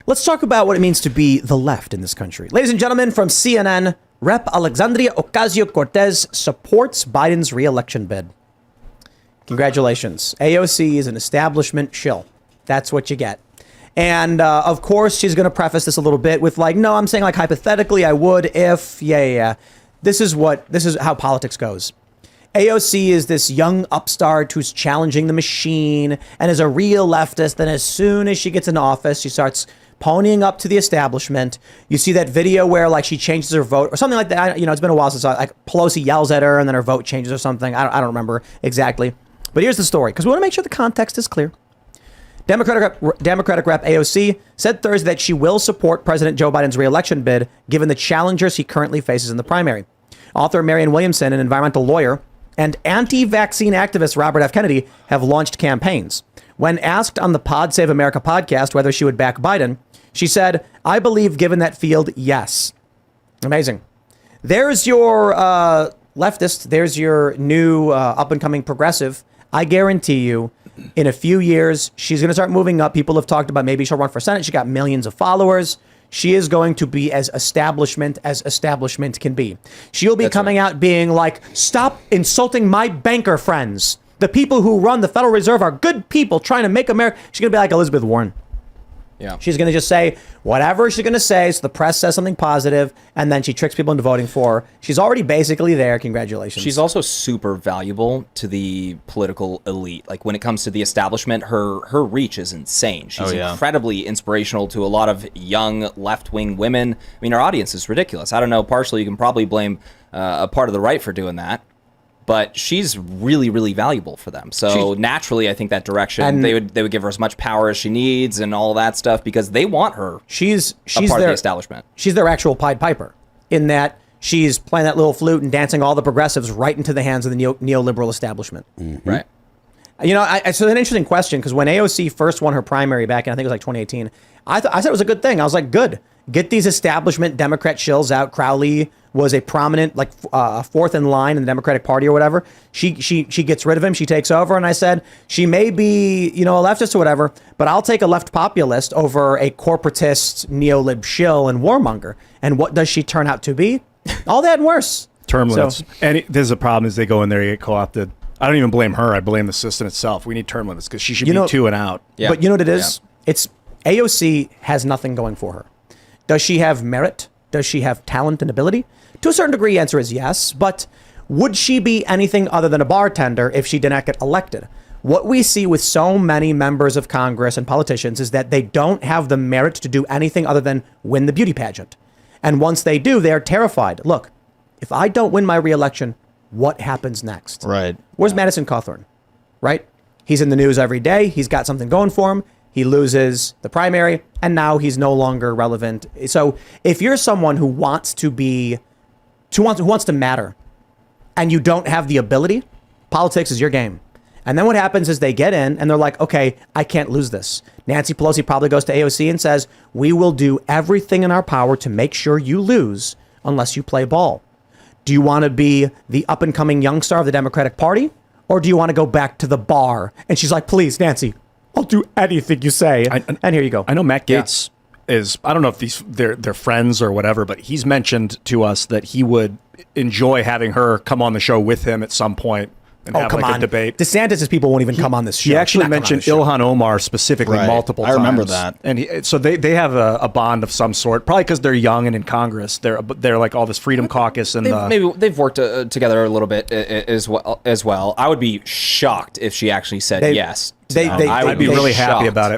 Let's talk about what it means to be the left in this country. Ladies and gentlemen, from CNN, Rep. Alexandria Ocasio-Cortez supports Biden's re-election bid. Congratulations. AOC is an establishment shill. That's what you get. And of course, she's going to preface this a little bit with like, no, I'm saying like hypothetically I would if, yeah. This is how politics goes. AOC is this young upstart who's challenging the machine and is a real leftist. And as soon as she gets in office, she starts ponying up to the establishment. You see that video where like she changes her vote or something like that. It's been a while since like Pelosi yells at her and then her vote changes or something. I don't remember exactly. But here's the story, because we want to make sure the context is clear. Democratic Rep. AOC said Thursday that she will support President Joe Biden's re-election bid, given the challengers he currently faces in the primary. Author Marianne Williamson, an environmental lawyer, and anti-vaccine activist Robert F. Kennedy have launched campaigns. When asked on the Pod Save America podcast whether she would back Biden, she said, "I believe given that field, yes." Amazing. There's your leftist. There's your new up-and-coming progressive. I guarantee you, in a few years, she's going to start moving up. People have talked about maybe she'll run for Senate. She got millions of followers. She is going to be as establishment can be. She'll be coming out being like, stop insulting my banker friends. The people who run the Federal Reserve are good people trying to make America. She's going to be like Elizabeth Warren. Yeah. She's going to just say whatever she's going to say. So the press says something positive and then she tricks people into voting for her. She's already basically there. Congratulations. She's also super valuable to the political elite. Like when it comes to the establishment, her reach is insane. She's incredibly inspirational to a lot of young left-wing women. I mean, her audience is ridiculous. I don't know. Partially, you can probably blame a part of the right for doing that. But she's really, really valuable for them. So naturally, I think that direction, they would give her as much power as she needs and all that stuff because they want her. She's part of the establishment. She's their actual Pied Piper in that she's playing that little flute and dancing all the progressives right into the hands of the neoliberal establishment. Mm-hmm. Right. So an interesting question, because when AOC first won her primary back in, I think it was like 2018, I said it was a good thing. I was like, good. Get these establishment Democrat shills out. Crowley was a prominent, like fourth in line in the Democratic Party or whatever. She gets rid of him. She takes over. And I said, she may be, a leftist or whatever, but I'll take a left populist over a corporatist neolib shill and warmonger. And what does she turn out to be? All that and worse. Term limits. And there's a problem is they go in there, you get co-opted. I don't even blame her. I blame the system itself. We need term limits because she should be 2 and out. Yeah. But you know what it is? Yeah. It's AOC has nothing going for her. Does she have merit? Does she have talent and ability? To a certain degree, the answer is yes. But would she be anything other than a bartender if she did not get elected? What we see with so many members of Congress and politicians is that they don't have the merit to do anything other than win the beauty pageant. And once they do, they're terrified. Look, if I don't win my reelection, what happens next? Right. Where's Madison Cawthorn? Right? He's in the news every day. He's got something going for him. He loses the primary, and now he's no longer relevant. So if you're someone who wants to matter, and you don't have the ability, politics is your game. And then what happens is they get in, and they're like, okay, I can't lose this. Nancy Pelosi probably goes to AOC and says, we will do everything in our power to make sure you lose unless you play ball. Do you want to be the up-and-coming young star of the Democratic Party, or do you want to go back to the bar? And she's like, please, Nancy, I'll do anything you say. And here you go. I know Matt Gaetz is, I don't know if they're friends or whatever, but he's mentioned to us that he would enjoy having her come on the show with him at some point and have like a debate. DeSantis' people won't even come on this show. He actually mentioned Ilhan Omar specifically multiple times. I remember that. And so they have a bond of some sort, probably because they're young and in Congress. They're like all this Freedom Caucus and maybe they've worked together a little bit as well. I would be shocked if she actually said yes. I'd be really happy about it.